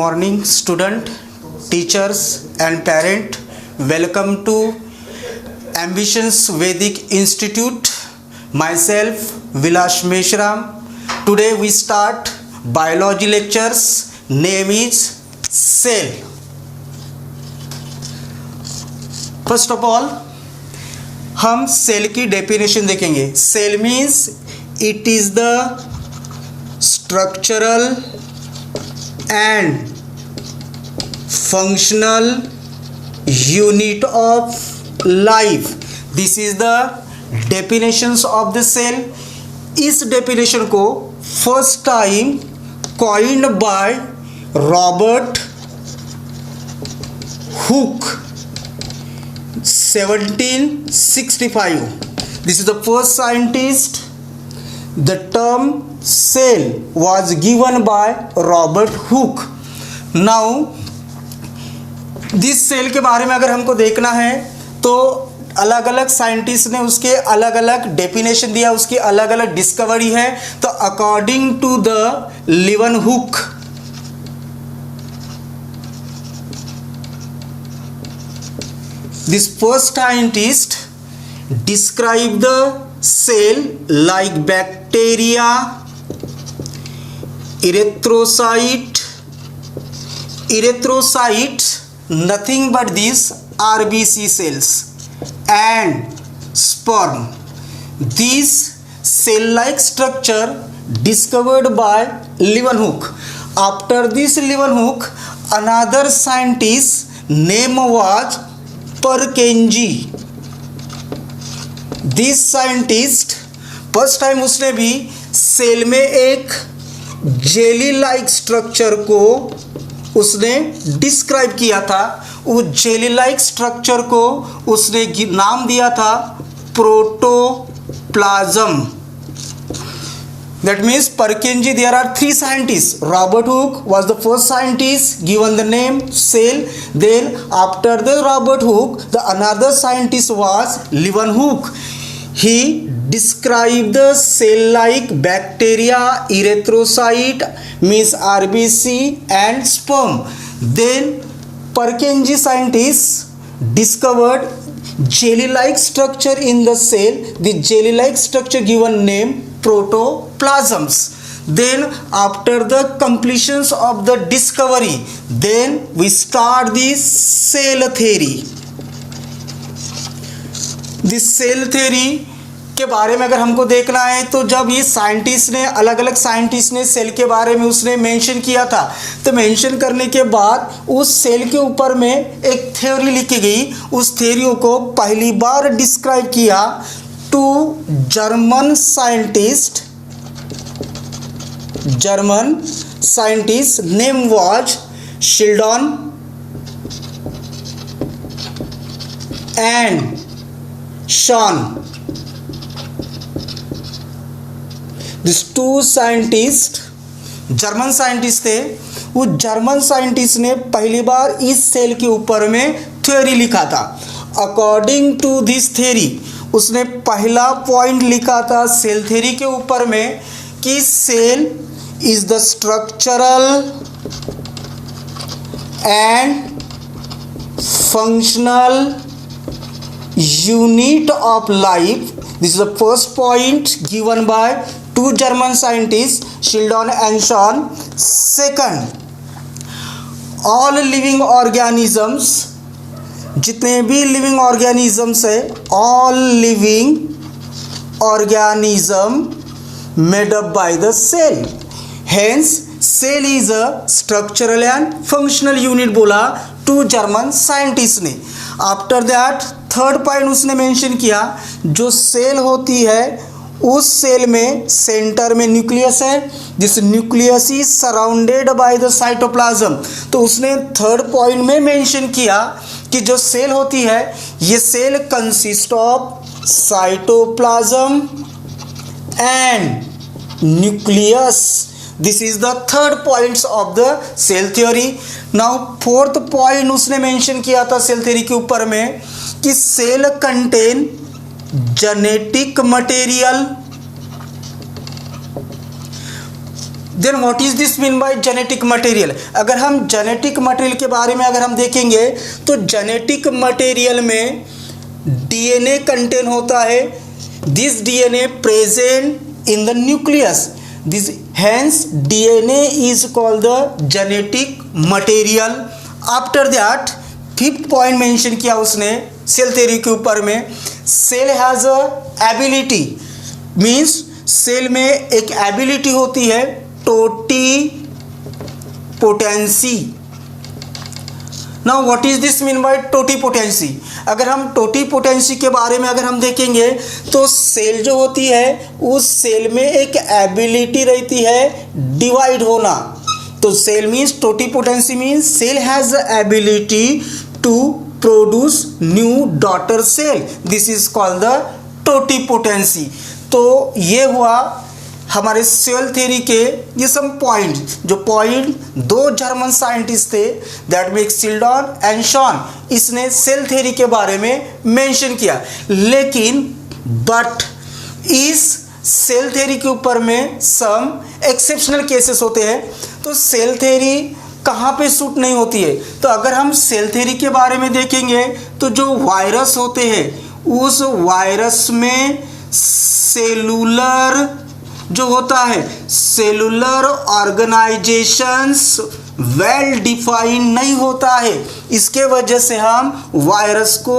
morning, student, teachers, and parent. Welcome to Ambitions Vedic Institute. Myself, Vilash Meshram. Today we start biology lectures. Name is cell. First of all, हम cell की definition देखेंगे. Cell means it is the structural and functional unit of life. This is the definitions of the cell. इस definition को first time coined by Robert Hooke 1765. This is the first scientist. The term cell was given by Robert Hooke. Now this cell के बारे में अगर हमको देखना है तो अलग अलग साइंटिस्ट ने उसके अलग अलग डेफिनेशन दिया, उसकी अलग अलग डिस्कवरी है. तो according to the Leeuwenhoek, this first scientist described the cell like bacteria, erythrocyte, nothing but these RBC cells, and sperm. This cell-like structure discovered by Leeuwenhoek. After this Leeuwenhoek, another scientist name was Purkinje. This scientist first time उसने भी cell में एक jelly like structure को उसने describe किया था. उस jelly like structure को उसने नाम दिया था protoplasm. That means Purkinje, there are three scientists. Robert Hooke was the first scientist given the name cell. Then after the Robert Hooke, the another scientist was Leeuwenhoek. He described the cell-like bacteria, erythrocyte means RBC, and sperm. Then Purkinje scientists discovered jelly-like structure in the cell. The jelly-like structure given name protoplasms. Then after the completions of the discovery, then we start the cell theory. This cell theory के बारे में अगर हमको देखना है तो जब ये साइंटिस्ट ने अलग अलग साइंटिस्ट ने सेल के बारे में उसने मेंशन किया था, तो मेंशन करने के बाद उस सेल के ऊपर में एक थ्योरी लिखी गई. उस थ्योरी को पहली बार डिस्क्राइब किया two German scientist name was Schleiden and Schwann. This two scientist German scientist थे. वो जर्मन साइंटिस्ट ने पहली बार इस सेल के ऊपर में थ्योरी लिखा था. अकॉर्डिंग टू दिस थ्योरी उसने पहला पॉइंट लिखा था सेल थ्योरी के ऊपर में कि cell is the structural and functional unit of life. This is the first point given by two German scientists, Schilden and Schon. Second, all living organisms, जितने भी लिविंग ऑर्गेनिजम्स है, all living organism made up by the cell. Hence cell is a structural and functional unit बोला to German scientist ने. After that third point उसने mention किया, जो cell होती है उस सेल में सेंटर में न्यूक्लियस है. This nucleus is surrounded by the cytoplasm. तो उसने थर्ड पॉइंट में मेंशन किया कि जो सेल होती है ये cell consist of cytoplasm and nucleus. This is the third points of the cell theory. Now fourth point उसने मेंशन किया था सेल थ्योरी के ऊपर में कि cell contain genetic material then what is this mean by genetic material. अगर हम genetic material के बारे में अगर हम देखेंगे तो जेनेटिक मटेरियल में डीएनए कंटेन होता है। This DNA present in the nucleus, this hence DNA is called the genetic material. After that fifth point mention किया उसने सेल थ्योरी के ऊपर में, cell has a ability, means cell में एक एबिलिटी होती है totipotency. Now what is this mean by totipotency. अगर हम टोटी पोटेंसी के बारे में अगर हम देखेंगे तो सेल जो होती है उस सेल में एक एबिलिटी रहती है डिवाइड होना। तो cell means totipotency means cell has the ability to produce new daughter cell, this is called the totipotency. तो ये हुआ हमारे सेल थ्योरी के ये सम पॉइंट, जो पॉइंट दो जर्मन साइंटिस्ट थे that means Schleiden and Schwann, इसने सेल थ्योरी के बारे में मेंशन किया। लेकिन बट इस सेल थ्योरी के ऊपर में सम एक्सेप्शनल केसेस होते हैं। तो सेल थ्योरी कहाँ पे सूट नहीं होती है, तो अगर हम सेल थ्योरी के बारे में देखेंगे तो जो वायरस होते हैं उस वायरस में सेलुलर जो होता है सेलुलर ऑर्गेनाइजेशंस वेल डिफाइन नहीं होता है। इसके वजह से हम वायरस को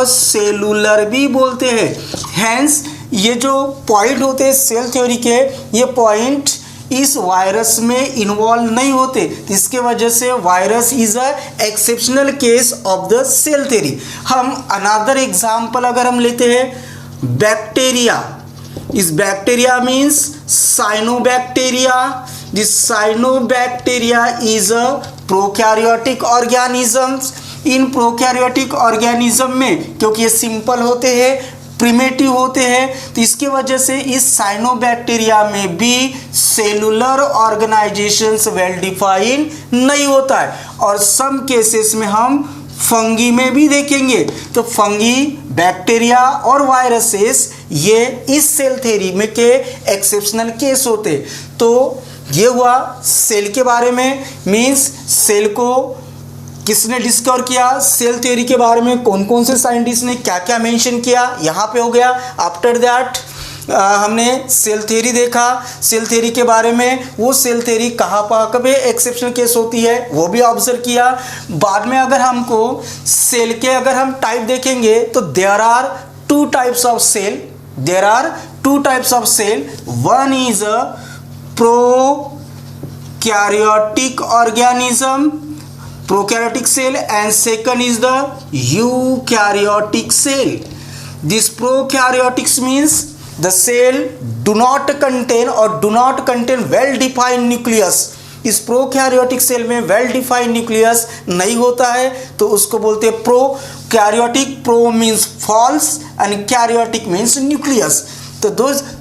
असेलुलर भी बोलते हैं। हेंस ये जो पॉइंट होते हैं सेल थ्योरी के, ये पॉइंट इस वायरस में इन्वॉल्व नहीं होते, इसके वजह से virus is a exceptional case of the cell theory. हम अनदर एग्जांपल अगर हम लेते हैं बैक्टीरिया, इस bacteria means cyanobacteria. This cyanobacteria is a prokaryotic organisms. In prokaryotic organism में क्योंकि ये सिंपल होते हैं, प्रिमिटिव होते हैं, तो इसकी वजह से इस साइनोबैक्टीरिया में भी सेलुलर ऑर्गेनाइजेशंस वेल डिफाइन नहीं होता है। और सम केसेस में हम फंगी में भी देखेंगे, तो फंगी, बैक्टीरिया और वायरसेस ये इस सेल थ्योरी में के एक्सेप्शनल केस होते। तो ये हुआ सेल के बारे में, मीन्स सेल को किसने डिस्कवर किया, सेल थ्योरी के बारे में कौन कौन से साइंटिस्ट ने क्या क्या मेंशन किया, यहाँ पे हो गया। आफ्टर दैट हमने सेल थ्योरी देखा, सेल थ्योरी के बारे में वो सेल थ्योरी कहाँ कब एक्सेप्शनल केस होती है वो भी ऑब्जर्व किया। बाद में अगर हमको सेल के अगर हम टाइप देखेंगे तो there are two types of cell, there are two types of cell. One is a prokaryotic organism, prokaryotic cell, and second is the eukaryotic cell. This prokaryotics means the cell do not contain well defined nucleus. इस prokaryotic cell में well defined nucleus नहीं होता है, तो उसको बोलते हैं prokaryotic. Pro means false and karyotic means nucleus. तो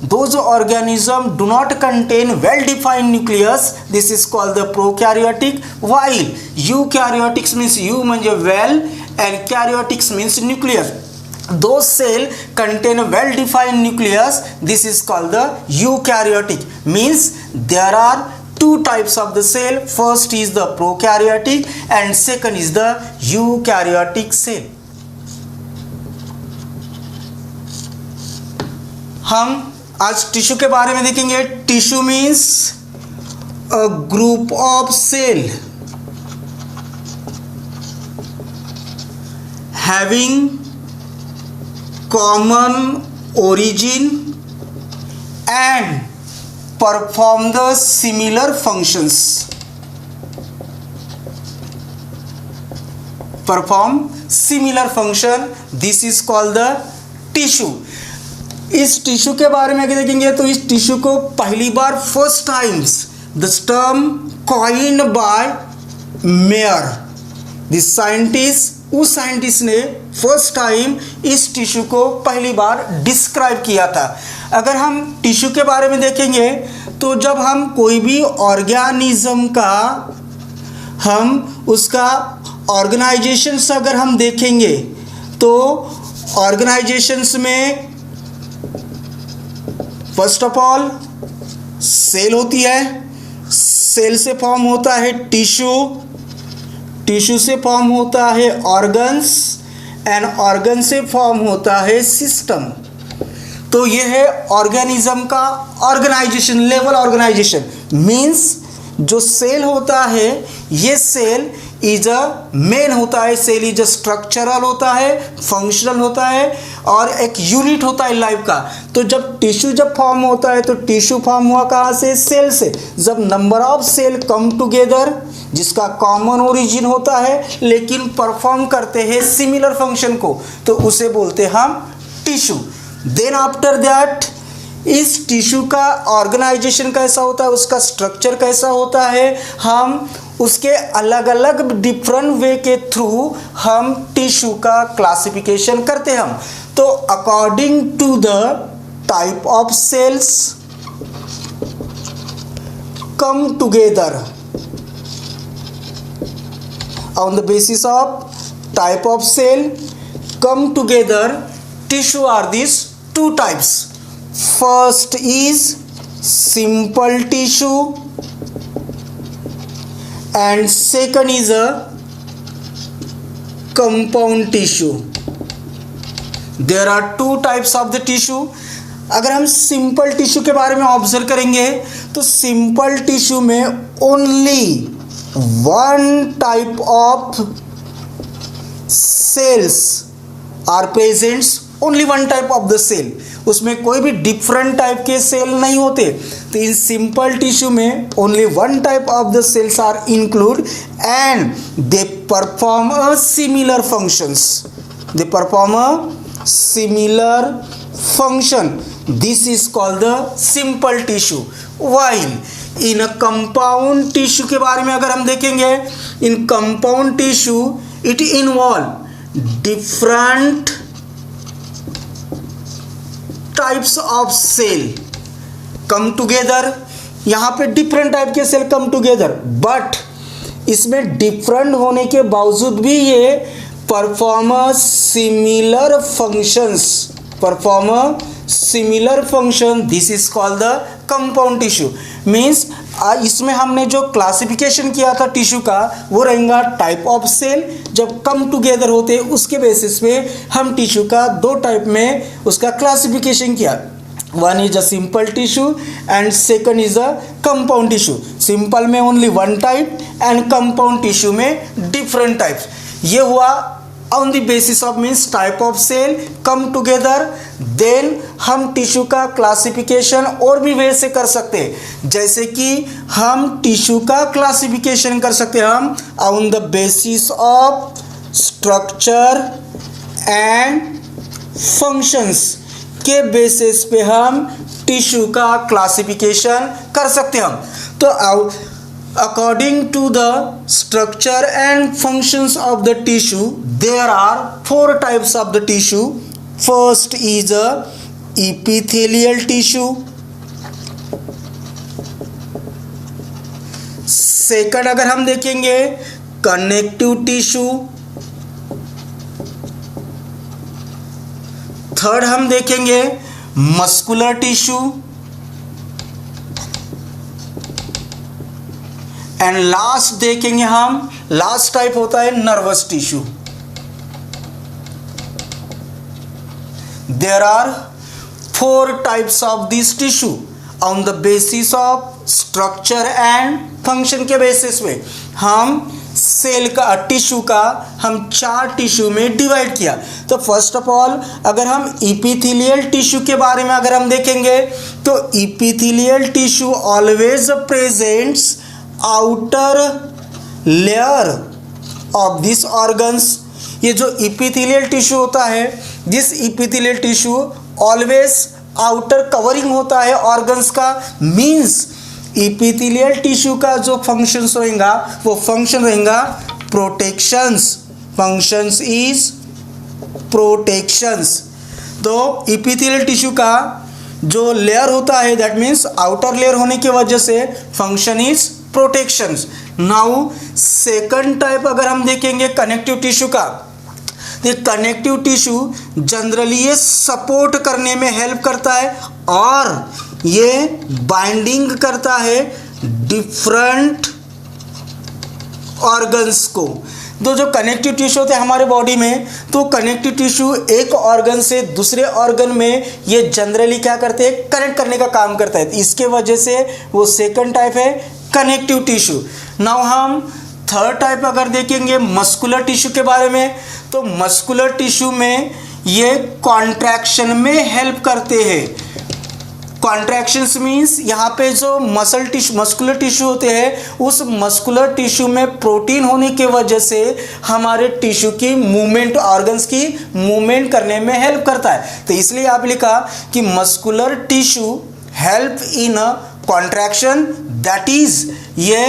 those organism do not contain well defined nucleus, this is called the prokaryotic, while eukaryotics means you म्हणजे well and karyotics means nucleus. Those cell contain a well defined nucleus, this is called the eukaryotic. Means there are two types of the cell, first is the prokaryotic and second is the eukaryotic cell. हम आज tissue के बारे में देखेंगे। Tissue means a group of cell having common origin and perform the similar functions, perform similar function, this is called the tissue. इस tissue के बारे में अगर देखेंगे तो इस टिश्यू को पहली बार first times the term coined by Meyer, this scientist, उस साइंटिस्ट ने फर्स्ट टाइम इस टिश्यू को पहली बार डिस्क्राइब किया था। अगर हम टिश्यू के बारे में देखेंगे तो जब हम कोई भी ऑर्गेनिज्म का हम उसका ऑर्गेनाइजेशंस अगर हम देखेंगे तो ऑर्गेनाइजेशंस में फर्स्ट ऑफ ऑल सेल होती है, सेल से फॉर्म होता है टिश्यू, टिश्यू से फॉर्म होता है ऑर्गन्स, एंड ऑर्गन से फॉर्म होता है सिस्टम। तो ये है ऑर्गेनिज्म का ऑर्गेनाइजेशन, लेवल ऑर्गेनाइजेशन। मीन्स जो सेल होता है, ये सेल इज अ मेन होता है, सेल इज अ स्ट्रक्चरल होता है, फंक्शनल होता है, और एक यूनिट होता है लाइफ का। तो जब टिश्यू जब फॉर्म होता है तो टिश्यू फॉर्म हुआ कहाँ से? सेल से। जब number of cell come together, जिसका कॉमन ओरिजिन होता है लेकिन परफॉर्म करते हैं सिमिलर फंक्शन को, तो उसे बोलते हैं हम टिश्यू। देन आफ्टर दैट इस टिश्यू का ऑर्गेनाइजेशन कैसा होता है, उसका स्ट्रक्चर कैसा होता है, हम उसके अलग अलग डिफरेंट वे के थ्रू हम टिश्यू का क्लासिफिकेशन करते हैं हम। तो according to the type of cells come together, on the basis of type of cell come together, tissue are these two types. First is simple tissue and second is a compound tissue. There are two types of the tissue. अगर हम simple tissue के बारे में observe करेंगे तो simple tissue में only one type of cells are present, only one type of the cell, उसमें कोई भी डिफरेंट टाइप के सेल नहीं होते। तो इन सिंपल टिश्यू में only one type of the cells are include and they perform a similar functions, they perform a similar function, this is called the simple tissue. While in a compound tissue के बारे में अगर हम देखेंगे, in compound tissue it involve different types of cell come together. यहाँ पे different type के cell come together, but इसमें डिफरेंट होने के बावजूद भी ये perform similar functions, perform similar function, this is called the compound tissue. Means इसमें हमने जो क्लासिफिकेशन किया था टिश्यू का वो रहेगा टाइप ऑफ सेल, जब कम टुगेदर होते उसके बेसिस पे हम टिश्यू का दो टाइप में उसका क्लासिफिकेशन किया। One is a simple tissue and second is a compound tissue. Simple में only one type and compound tissue में डिफरेंट टाइप्स। ये हुआ on the basis of means type of cell come together. Then हम tissue का classification और भी वे से कर सकते हैं, जैसे कि हम टिश्यू का क्लासिफिकेशन कर सकते हैं हम on the basis of structure and functions के बेसिस पे हम टिश्यू का क्लासिफिकेशन कर सकते हैं हम। तो according to the structure and functions of the tissue, there are four types of the tissue. First is a epithelial tissue. Second अगर हम देखेंगे connective tissue. Third हम देखेंगे muscular tissue. एंड लास्ट देखेंगे हम, लास्ट टाइप होता है nervous tissue. There are four types of this tissue on the basis of structure and function के बेसिस पे हम सेल का टिश्यू का हम चार टिश्यू में डिवाइड किया। तो फर्स्ट ऑफ ऑल अगर हम इपिथेलियल टिश्यू के बारे में अगर हम देखेंगे तो epithelial tissue always presents outer layer of this organs. ये जो इपिथेलियल टिश्यू होता है, this epithelial tissue always outer covering होता है ऑर्गन्स का। मीन्स इपिथेलियल टिश्यू का जो फंक्शंस रहेगा वो फंक्शन रहेगा प्रोटेक्शंस, फंक्शंस इज प्रोटेक्शंस। तो इपिथेलियल टिश्यू का जो लेयर होता है दैट मीन्स आउटर लेयर होने की वजह से function is protections. Now second type अगर हम देखेंगे कनेक्टिव टिश्यू का, तो कनेक्टिव टिश्यू जनरली ये सपोर्ट करने में हेल्प करता है और ये बाइंडिंग करता है डिफरेंट ऑर्गन्स को। तो जो कनेक्टिव टिश्यू होते हैं हमारे बॉडी में, तो कनेक्टिव टिश्यू एक ऑर्गन से दूसरे ऑर्गन में ये जनरली क्या करते हैं, कनेक्ट करने का काम करता है। इसके वजह से वो सेकंड टाइप है कनेक्टिव टिश्यू। नाउ हम थर्ड टाइप अगर देखेंगे मस्कुलर टिश्यू के बारे में, तो मस्कुलर टिश्यू में ये कॉन्ट्रैक्शन में हेल्प करते हैं। कॉन्ट्रैक्शंस मीन्स यहाँ पे जो मस्कुलर टिश्यू होते हैं, उस मस्कुलर टिश्यू में प्रोटीन होने के वजह से हमारे टिश्यू की मूवमेंट, ऑर्गन्स की मूवमेंट करने में हेल्प करता है। तो इसलिए आप लिखा कि muscular tissue help in contraction, that is ये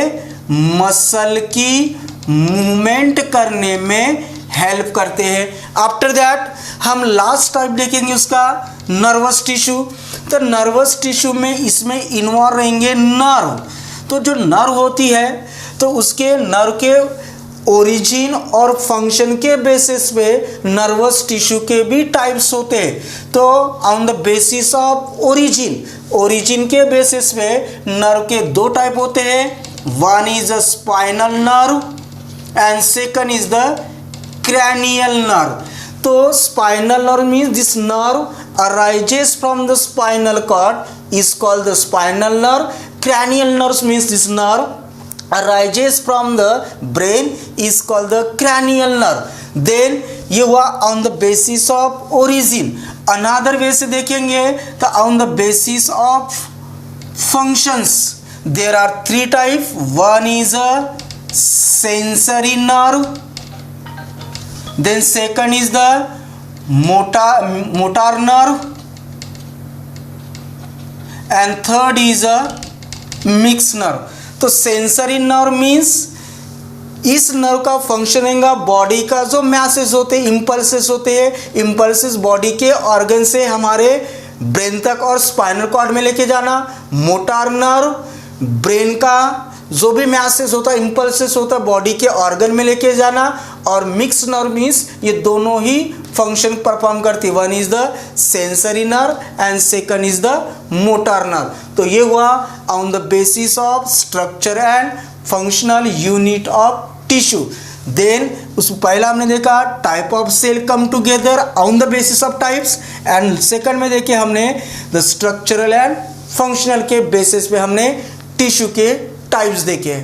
मसल की मूवमेंट करने में हेल्प करते हैं। आफ्टर दैट हम लास्ट टाइप देखेंगे उसका नर्वस टिश्यू। तो नर्वस टिश्यू में इसमें इन्वॉल्व रहेंगे नर्व। तो जो नर्व होती है, तो उसके नर्व के ओरिजिन और फंक्शन के बेसिस पे नर्वस टिश्यू के भी टाइप्स होते हैं। तो on the basis of origin के बेसिस पे नर्व के दो टाइप होते हैं, one is a spinal nerve and second is the cranial nerve. तो spinal nerve means this nerve arises from the spinal cord is called the spinal nerve. Cranial nerve means this nerve arises from the brain is called the cranial nerve. Then ये हुआ on the basis of origin. Another way से देखेंगे तो on the basis of functions there are three types. One is a sensory nerve, then second is the motor nerve, and third is a mixed nerve. तो sensory nerve means इस nerve का function है body का जो message होते हैं, impulses होते हैं, इम्पल्सेस बॉडी के ऑर्गन से हमारे ब्रेन तक और स्पाइनल कॉर्ड में लेके जाना। मोटर नर्व ब्रेन का जो भी मैसेज होता है, इम्पल्सेस होता है, बॉडी के ऑर्गन में लेके जाना। और मिक्स नर्व मीन्स ये दोनों ही फंक्शन परफॉर्म करती है, one is the sensory nerve and second is the motor nerve. तो ये हुआ on the basis of structure and functional unit of tissue. Then उस पहला हमने देखा type of cell come together on the basis of types, and second में देखे हमने द स्ट्रक्चरल एंड फंक्शनल के बेसिस पे हमने टिश्यू के टाइप्स देखे।